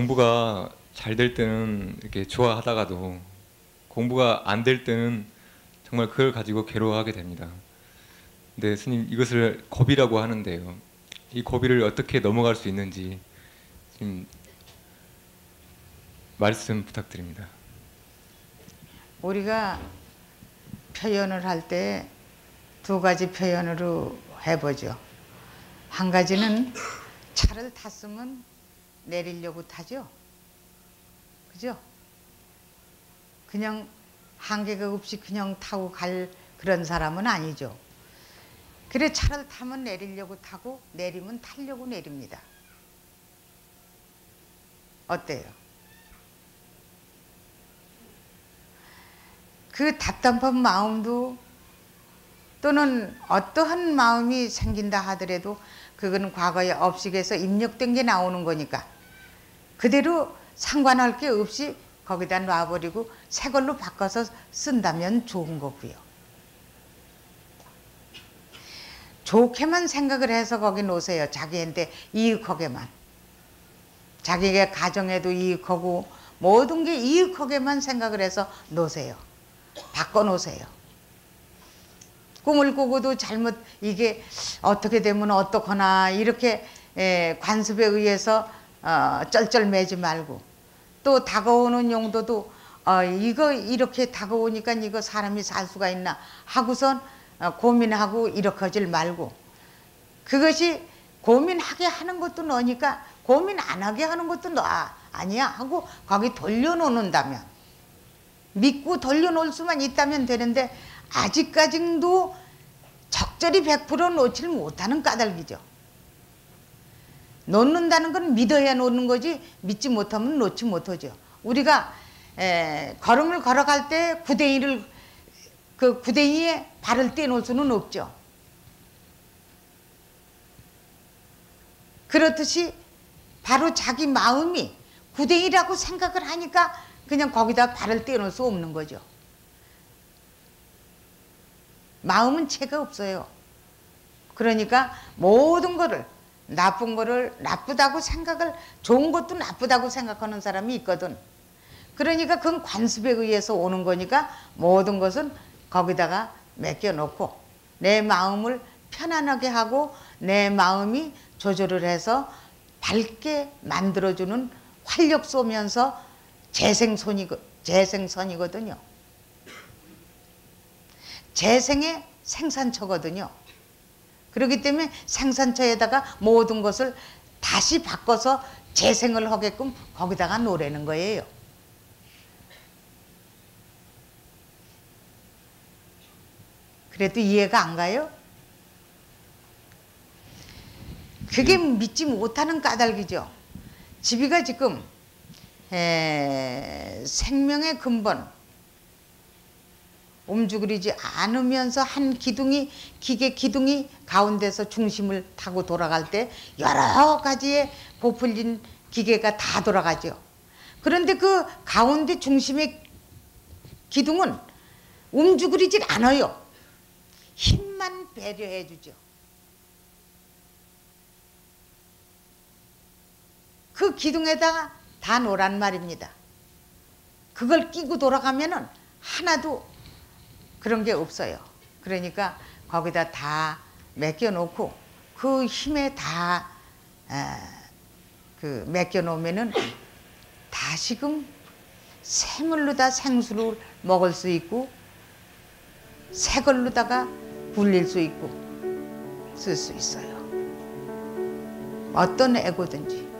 공부가 잘 될 때는 이렇게 좋아하다가도 공부가 안 될 때는 정말 그걸 가지고 괴로워하게 됩니다. 근데 스님, 이것을 고비라고 하는데요. 이 고비를 어떻게 넘어갈 수 있는지 좀 말씀 부탁드립니다. 우리가 표현을 할 때 두 가지 표현으로 해보죠. 한 가지는 차를 탔으면 내리려고 타죠. 그죠? 그냥 한계가 없이 그냥 타고 갈 그런 사람은 아니죠. 그래, 차를 타면 내리려고 타고 내리면 타려고 내립니다. 어때요? 그 답답한 마음도 또는 어떠한 마음이 생긴다 하더라도 그거는 과거에 업식에서 입력된 게 나오는 거니까 그대로 상관할 게 없이 거기다 놔버리고 새 걸로 바꿔서 쓴다면 좋은 거고요. 좋게만 생각을 해서 거기 놓으세요. 자기한테 이익하게만. 자기의 가정에도 이익하고 모든 게 이익하게만 생각을 해서 놓으세요. 바꿔 놓으세요. 꿈을 꾸고도 잘못 이게 어떻게 되면 어떡하나 이렇게 관습에 의해서 쩔쩔매지 말고, 또 다가오는 용도도 이거 이렇게 다가오니까 이거 사람이 살 수가 있나 하고선 고민하고 이렇게 하질 말고, 그것이 고민하게 하는 것도 너니까 고민 안 하게 하는 것도 너 아니야 하고 거기 돌려놓는다면, 믿고 돌려놓을 수만 있다면 되는데 아직까지도 적절히 100% 놓질 못하는 까닭이죠. 놓는다는 건 믿어야 놓는 거지 믿지 못하면 놓지 못하죠. 우리가 걸음을 걸어갈 때 구덩이를 그 구덩이에 발을 떼놓을 수는 없죠. 그렇듯이 바로 자기 마음이 구덩이라고 생각을 하니까 그냥 거기다 발을 떼놓을 수 없는 거죠. 마음은 죄가 없어요. 그러니까 모든 거를, 나쁜 거를 나쁘다고 생각을, 좋은 것도 나쁘다고 생각하는 사람이 있거든. 그러니까 그건 관습에 의해서 오는 거니까 모든 것은 거기다가 맡겨놓고 내 마음을 편안하게 하고 내 마음이 조절을 해서 밝게 만들어주는 활력 쏘면서 재생선이거든요. 재생의 생산처거든요. 그렇기 때문에 생산처에다가 모든 것을 다시 바꿔서 재생을 하게끔 거기다가 놓으라는 거예요. 그래도 이해가 안 가요? 그게 믿지 못하는 까닭이죠. 집이가 지금 생명의 근본, 움직이지 않으면서 한 기둥이, 기계 기둥이 가운데서 중심을 타고 돌아갈 때 여러 가지의 부풀린 기계가 다 돌아가죠. 그런데 그 가운데 중심의 기둥은 움직이질 않아요. 힘만 배려해 주죠. 그 기둥에다가 다 놓으란 말입니다. 그걸 끼고 돌아가면은 하나도 그런 게 없어요. 그러니까 거기다 다 맡겨놓고 그 힘에 다 맡겨놓으면은 다시금 생물로다 생수를 먹을 수 있고 새 걸로다가 굴릴 수 있고 쓸 수 있어요. 어떤 애고든지.